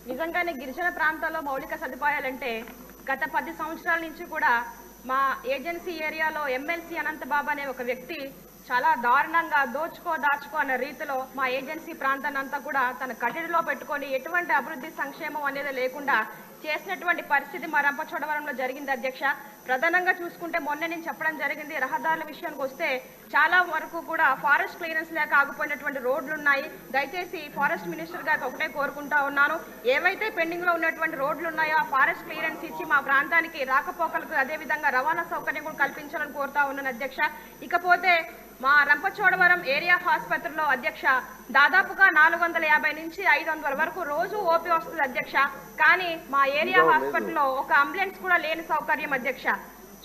నిజంగానే గిరిజన ప్రాంతాల్లో మౌలిక సదుపాయాలంటే గత 10 సంవత్సరాల నుంచి కూడా మా ఏజెన్సీ ఏరియాలో ఎమ్మెల్సీ అనంతబాబు అనే ఒక వ్యక్తి చాలా దారుణంగా దాచుకో అన్న రీతిలో మా ఏజెన్సీ ప్రాంతాన్ని అంతా కూడా తన కట్టడిలో పెట్టుకొని ఎటువంటి అభివృద్ధి సంక్షేమం అనేది లేకుండా చేసినటువంటి పరిస్థితి మా రంపచోడవరంలో జరిగింది అధ్యక్ష. ప్రధానంగా చూసుకుంటే మొన్న నేను చెప్పడం జరిగింది, రహదారుల విషయానికి వస్తే చాలా వరకు కూడా ఫారెస్ట్ క్లియరెన్స్ లేక ఆగిపోయినటువంటి రోడ్లు ఉన్నాయి. దయచేసి ఫారెస్ట్ మినిస్టర్ గారికి ఒకటే కోరుకుంటా ఉన్నాను, ఏవైతే పెండింగ్ లో ఉన్నటువంటి రోడ్లు ఉన్నాయో ఆ ఫారెస్ట్ క్లియరెన్స్ ఇచ్చి మా ప్రాంతానికి రాకపోకలకు అదేవిధంగా రవాణా సౌకర్యం కూడా కల్పించాలని కోరుతా ఉన్నాను అధ్యక్ష. ఇకపోతే మా రంపచోడవరం ఏరియా ఆసుపత్రిలో అధ్యక్ష దాదాపుగా 450 నుంచి 500 వరకు రోజు ఓపీ వస్తుంది అధ్యక్ష. కానీ మా ఏరియా హాస్పిటల్లో ఒక అంబులెన్స్ కూడా లేని సౌకర్యం అధ్యక్ష.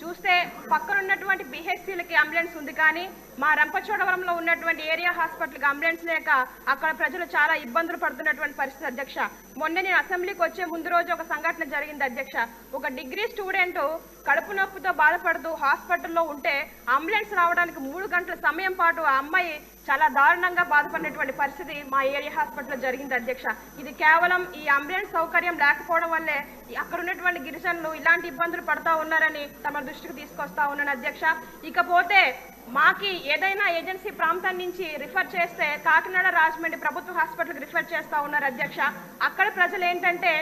చూస్తే పక్కన ఉన్నటువంటి బిహెచ్సిలకి అంబులెన్స్ ఉంది, కానీ మా రంపచోడవరంలో ఉన్నటువంటి ఏరియా హాస్పిటల్కి అంబులెన్స్ లేక అక్కడ ప్రజలు చాలా ఇబ్బందులు పడుతున్నటువంటి పరిస్థితి అధ్యక్ష. మొన్న నేను అసెంబ్లీకి వచ్చే ముందు రోజు ఒక సంఘటన జరిగింది అధ్యక్ష. ఒక డిగ్రీ స్టూడెంట్ కడుపు నొప్పితో బాధపడుతూ హాస్పిటల్లో ఉంటే అంబులెన్స్ రావడానికి 3 గంటల సమయం పాటు ఆ అమ్మాయి చాలా దారుణంగా బాధపడినటువంటి పరిస్థితి మా ఏరియా హాస్పిటల్లో జరిగింది అధ్యక్ష. ఇది కేవలం ఈ అంబులెన్స్ సౌకర్యం లేకపోవడం వల్లే అక్కడ ఉన్నటువంటి గిరిజనులు ఇలాంటి ఇబ్బందులు పడతా ఉన్నారని తమ దృష్టికి తీసుకొస్తా ఉన్నాను అధ్యక్ష. ఇకపోతే మాకి ఏదైనా ఏజెన్సీ ప్రాంతం నుంచి రిఫర్ చేస్తే కాకినాడ రాజమండ్రి ప్రభుత్వ హాస్పిటల్కి రిఫర్ చేస్తా ఉన్నారు అధ్యక్ష. అక్కడ ప్రజలు ఏంటంటే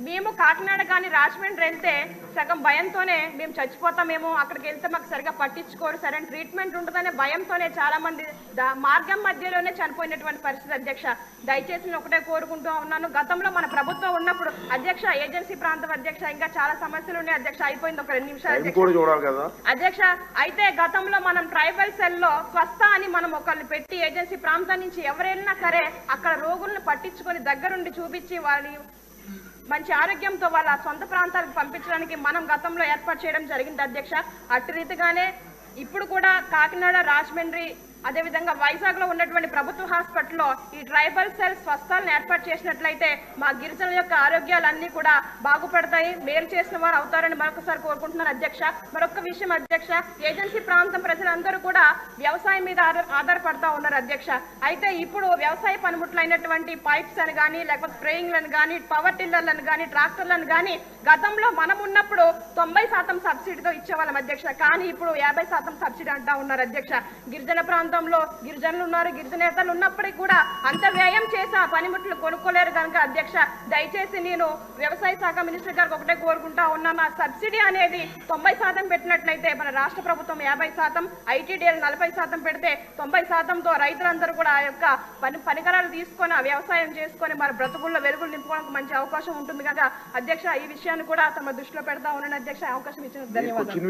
మేము కాకినాడ కానీ రాజమండ్రి వెళ్తే సగం భయంతోనే మేము చచ్చిపోతామేమో, అక్కడికి వెళ్తే మాకు సరిగా పట్టించుకోరు, సరైన ట్రీట్మెంట్ ఉంటుందనే భయంతోనే చాలా మంది మార్గం మధ్యలోనే చనిపోయినటువంటి పరిస్థితి అధ్యక్ష. దయచేసి నేను ఒకటే కోరుకుంటూ ఉన్నాను, గతంలో మన ప్రభుత్వం ఉన్నప్పుడు అధ్యక్ష ఏజెన్సీ ప్రాంతం అధ్యక్ష ఇంకా చాలా సమస్యలు ఉన్నాయి అధ్యక్ష. అయిపోయింది ఒక 2 నిమిషాలు అధ్యక్ష. అయితే గతంలో మనం ట్రైబల్ సెల్ లో స్వస్థ అని మనం ఒకరిని పెట్టి ఏజెన్సీ ప్రాంతం నుంచి ఎవరైనా సరే అక్కడ రోగులను పట్టించుకొని దగ్గరుండి చూపించి వాళ్ళని మంచి ఆరోగ్యంతో వాళ్ళ సొంత ప్రాంతాలకు పంపించడానికి మనం గతంలో ఏర్పాటు చేయడం జరిగింది అధ్యక్ష. అటు రీతిగానే ఇప్పుడు కూడా కాకినాడ రాజమండ్రి అదేవిధంగా వైజాగ్ లో ఉన్నటువంటి ప్రభుత్వ హాస్పిటల్లో ఈ ట్రైబల్ సెల్ స్వస్థాలను ఏర్పాటు చేసినట్లయితే మా గిరిజనుల యొక్క ఆరోగ్యాలన్నీ కూడా బాగుపడతాయి, మేలు చేసిన వారు అవుతారని మరొకసారి కోరుకుంటున్నాను అధ్యక్ష. మరొక విషయం అధ్యక్ష, ఏజెన్సీ ప్రాంతం ప్రజలందరూ కూడా వ్యవసాయం మీద ఆధారపడతా ఉన్నారు అధ్యక్ష. అయితే ఇప్పుడు వ్యవసాయ పనిముట్లైనటువంటి పైప్స్ అని కానీ లేకపోతే స్ప్రేయింగ్లను కానీ పవర్ టిల్లర్లను కానీ ట్రాక్టర్లను కానీ గతంలో మనం ఉన్నప్పుడు 90% సబ్సిడీతో ఇచ్చేవాళ్ళం అధ్యక్ష. కానీ ఇప్పుడు 50% సబ్సిడీ అంటా ఉన్నారు అధ్యక్ష. గిరిజన ప్రాంతంలో గిరిజనులు ఉన్నారు, గిరిజనేతలు ఉన్నప్పటికీ కూడా అంత వ్యయం చేసి ఆ పనిముట్లు కొనుక్కోలేరు కనుక అధ్యక్ష దయచేసి నేను వ్యవసాయ శాఖ మినిస్టర్ గారికి ఒకటే కోరుకుంటా ఉన్నాను, ఆ సబ్సిడీ అనేది 90% పెట్టినట్లయితే మన రాష్ట్ర ప్రభుత్వం 50%, ఐటీడీఎల్ 40% పెడితే 90%తో రైతులందరూ కూడా ఆ యొక్క పరికరాలు తీసుకొని వ్యవసాయం చేసుకొని మరి బ్రతుకుల్లో వెలుగులు నింపుకోవడానికి మంచి అవకాశం ఉంటుంది కనుక అధ్యక్ష ఈ విషయాన్ని కూడా తమ దృష్టిలో పెడతా ఉన్నాను అధ్యక్ష. అవకాశం ఇచ్చిన ధన్యవాదాలు.